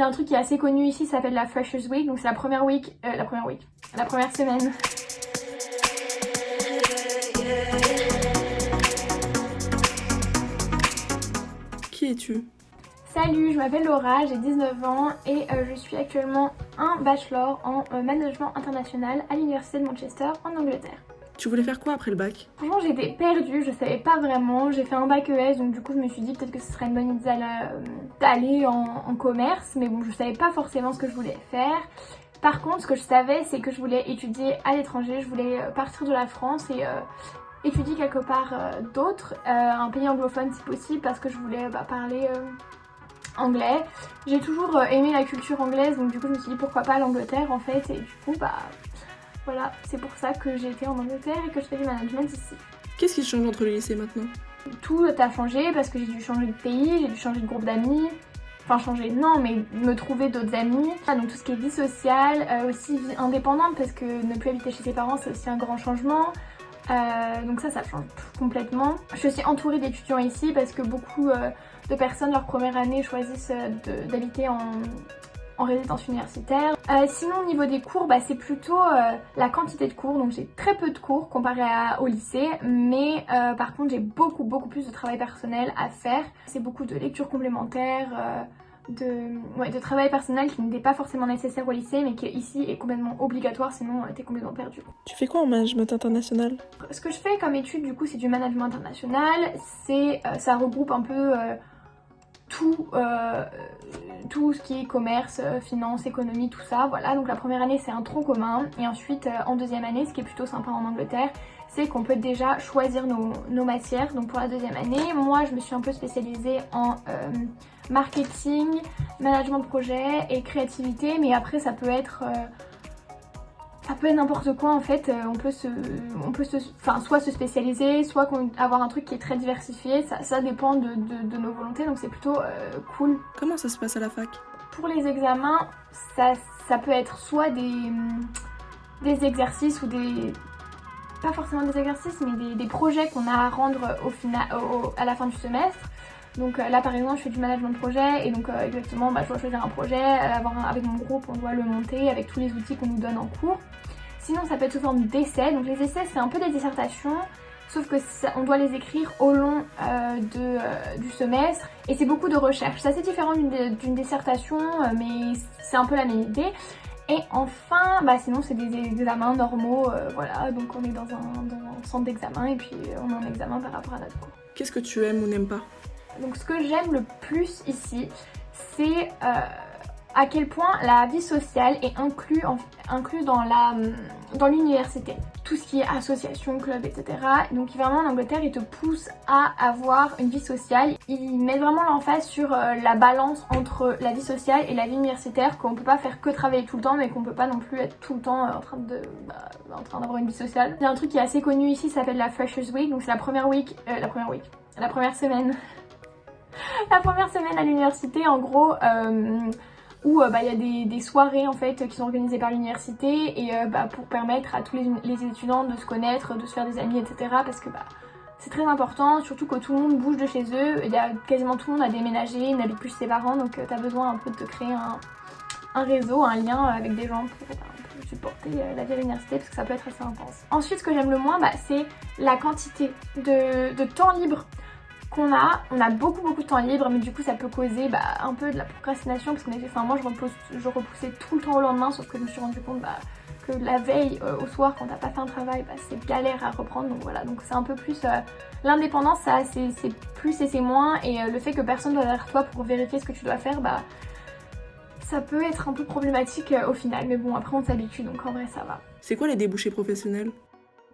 a un truc qui est assez connu ici, ça s'appelle la Freshers Week, donc c'est la première semaine. Qui es-tu? Salut, je m'appelle Laura, j'ai 19 ans et je suis actuellement un bachelor en management international à l'université de Manchester en Angleterre. Tu voulais faire quoi après le bac? Franchement j'étais perdue, je savais pas vraiment, j'ai fait un bac ES donc du coup je me suis dit peut-être que ce serait une bonne idée d'aller en commerce, mais bon je savais pas forcément ce que je voulais faire. Par contre ce que je savais c'est que je voulais étudier à l'étranger, je voulais partir de la France et étudier quelque part d'autre, un pays anglophone si possible parce que je voulais parler anglais. J'ai toujours aimé la culture anglaise donc du coup je me suis dit pourquoi pas l'Angleterre en fait et du coup voilà, c'est pour ça que j'ai été en Angleterre et que je fais du management ici. Qu'est-ce qui change entre le lycée et maintenant? Tout a changé parce que j'ai dû changer de pays, j'ai dû changer de groupe d'amis. Enfin changer, non, mais me trouver d'autres amis. Donc tout ce qui est vie sociale, aussi vie indépendante parce que ne plus habiter chez ses parents c'est aussi un grand changement. Donc ça change complètement. Je suis aussi entourée d'étudiants ici parce que beaucoup de personnes leur première année choisissent d'habiter en résidence universitaire. Sinon au niveau des cours, c'est plutôt la quantité de cours, donc j'ai très peu de cours comparé au lycée, mais par contre j'ai beaucoup plus de travail personnel à faire. C'est beaucoup de lectures complémentaires, de travail personnel qui n'était pas forcément nécessaire au lycée mais qui ici est complètement obligatoire sinon t'es complètement perdu. Tu fais quoi en management international? Ce que je fais comme étude du coup c'est du management international, ça regroupe un peu tout ce qui est commerce, finance, économie, tout ça, voilà. Donc la première année c'est un tronc commun et ensuite en deuxième année, ce qui est plutôt sympa en Angleterre, c'est qu'on peut déjà choisir nos matières. Donc pour la deuxième année, moi je me suis un peu spécialisée en marketing, management de projet et créativité, mais après ça peut être n'importe quoi en fait, on peut soit se spécialiser, soit avoir un truc qui est très diversifié, ça dépend de nos volontés donc c'est plutôt cool. Comment ça se passe à la fac? Pour les examens, ça peut être soit des exercices ou pas forcément des exercices mais des projets qu'on a à rendre à la fin du semestre. Donc là par exemple je fais du management de projet et donc exactement je dois choisir un projet, avec mon groupe on doit le monter avec tous les outils qu'on nous donne en cours. Sinon ça peut être sous forme d'essais, donc les essais c'est un peu des dissertations sauf que on doit les écrire au long du semestre et c'est beaucoup de recherche. C'est assez différent d'une dissertation mais c'est un peu la même idée. Et enfin, sinon c'est des examens normaux, voilà, donc on est dans un centre d'examen et puis on a un examen par rapport à notre cours. Qu'est-ce que tu aimes ou n'aimes pas? Donc ce que j'aime le plus ici, c'est à quel point la vie sociale est inclus dans l'université. Tout ce qui est association, club, etc. Donc vraiment en Angleterre, ils te poussent à avoir une vie sociale. Ils mettent vraiment l'emphase sur la balance entre la vie sociale et la vie universitaire, qu'on peut pas faire que travailler tout le temps, mais qu'on peut pas non plus être tout le temps en train d'avoir une vie sociale. Il y a un truc qui est assez connu ici, ça s'appelle la Freshers Week, donc c'est la première semaine. La première semaine à l'université en gros où il y a des soirées en fait qui sont organisées par l'université et pour permettre à tous les étudiants de se connaître, de se faire des amis etc. Parce que c'est très important, surtout que tout le monde bouge de chez eux, quasiment tout le monde a déménagé, n'habite plus chez ses parents donc t'as besoin un peu de te créer un réseau, un lien avec des gens pour supporter la vie à l'université parce que ça peut être assez intense. Ensuite ce que j'aime le moins c'est la quantité de temps libre qu'on a. On a beaucoup de temps libre mais du coup ça peut causer un peu de la procrastination parce que moi je repoussais tout le temps au lendemain sauf que je me suis rendu compte que la veille au soir quand t'as pas fait un travail c'est galère à reprendre donc voilà donc c'est un peu plus l'indépendance ça c'est plus et c'est moins et le fait que personne doit derrière toi pour vérifier ce que tu dois faire ça peut être un peu problématique au final mais bon après on s'habitue donc en vrai ça va. C'est quoi les débouchés professionnels?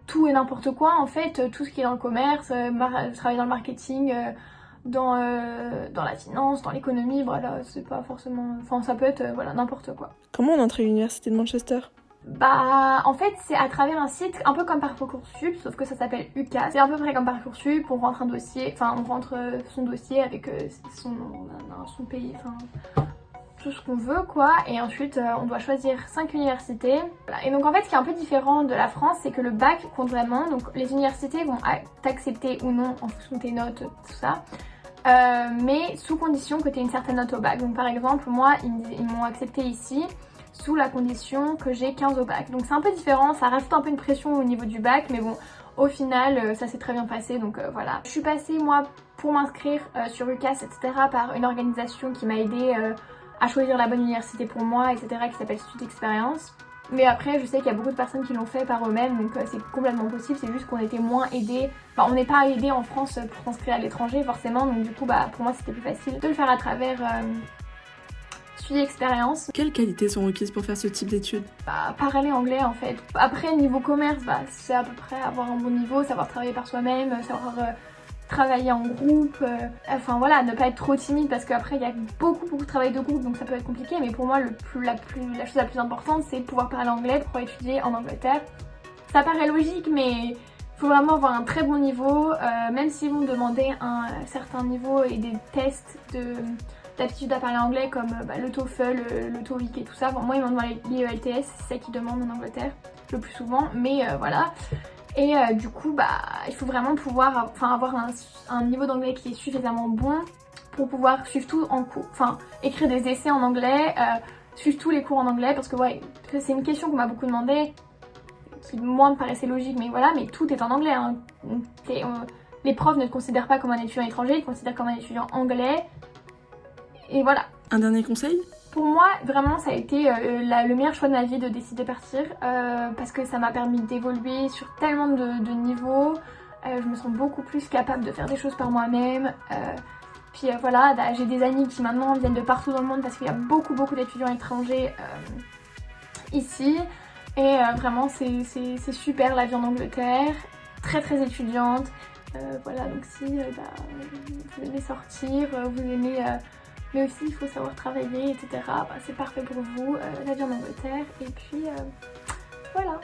Tout et n'importe quoi en fait, tout ce qui est dans le commerce, travailler dans le marketing, dans la finance, dans l'économie, voilà, c'est pas forcément... Enfin ça peut être n'importe quoi. Comment on entre à l'université de Manchester? En fait c'est à travers un site un peu comme Parcoursup sauf que ça s'appelle UCAS. C'est à peu près comme Parcoursup, on rentre son dossier avec son pays, tout ce qu'on veut quoi et ensuite on doit choisir 5 universités. Voilà. Et donc en fait ce qui est un peu différent de la France c'est que le bac compte vraiment, donc les universités vont t'accepter ou non en fonction de tes notes, tout ça. mais sous condition que tu aies une certaine note au bac. Donc par exemple, moi, ils m'ont accepté ici sous la condition que j'ai 15 au bac. Donc c'est un peu différent, ça rajoute un peu une pression au niveau du bac, mais bon, au final, ça s'est très bien passé, donc voilà. Je suis passée, moi, pour m'inscrire sur UCAS, etc., par une organisation qui m'a aidée à choisir la bonne université pour moi, etc., qui s'appelle Student Experience. Mais après, je sais qu'il y a beaucoup de personnes qui l'ont fait par eux-mêmes, donc c'est complètement possible, c'est juste qu'on était moins aidés. Enfin, on n'est pas aidés en France pour s'inscrire à l'étranger, forcément, donc du coup, pour moi, c'était plus facile de le faire à travers Student Experience. Quelles qualités sont requises pour faire ce type d'études? Parler anglais, en fait. Après, niveau commerce, c'est à peu près avoir un bon niveau, savoir travailler par soi-même, savoir travailler en groupe, enfin voilà, ne pas être trop timide parce qu'après il y a beaucoup de travail de groupe donc ça peut être compliqué, mais pour moi la chose la plus importante c'est de pouvoir parler anglais, de pouvoir étudier en Angleterre. Ça paraît logique mais il faut vraiment avoir un très bon niveau, même s'ils vont demander un certain niveau et des tests d'aptitude à parler anglais comme le TOEFL, le TOEIC et tout ça. Bon, moi ils m'ont demandé l'IELTS, c'est ça qu'ils demandent en Angleterre le plus souvent, mais voilà. Et du coup, il faut vraiment pouvoir avoir un niveau d'anglais qui est suffisamment bon pour pouvoir suivre tout en cours. Enfin, écrire des essais en anglais, suivre tous les cours en anglais, parce que ouais, c'est une question qu'on m'a beaucoup demandé, qui moi me paraissait logique, mais voilà, mais tout est en anglais. Hein. Les profs ne te considèrent pas comme un étudiant étranger, ils te considèrent comme un étudiant anglais. Et voilà. Un dernier conseil ? Pour moi, vraiment, ça a été le meilleur choix de ma vie de décider de partir parce que ça m'a permis d'évoluer sur tellement de niveaux. Je me sens beaucoup plus capable de faire des choses par moi-même. Puis voilà, j'ai des amis qui maintenant viennent de partout dans le monde parce qu'il y a beaucoup d'étudiants étrangers ici. Et vraiment, c'est super la vie en Angleterre, très étudiante. Voilà, donc si vous aimez sortir, vous aimez... mais aussi il faut savoir travailler, etc. C'est parfait pour vous, la vie en Angleterre. Et puis voilà.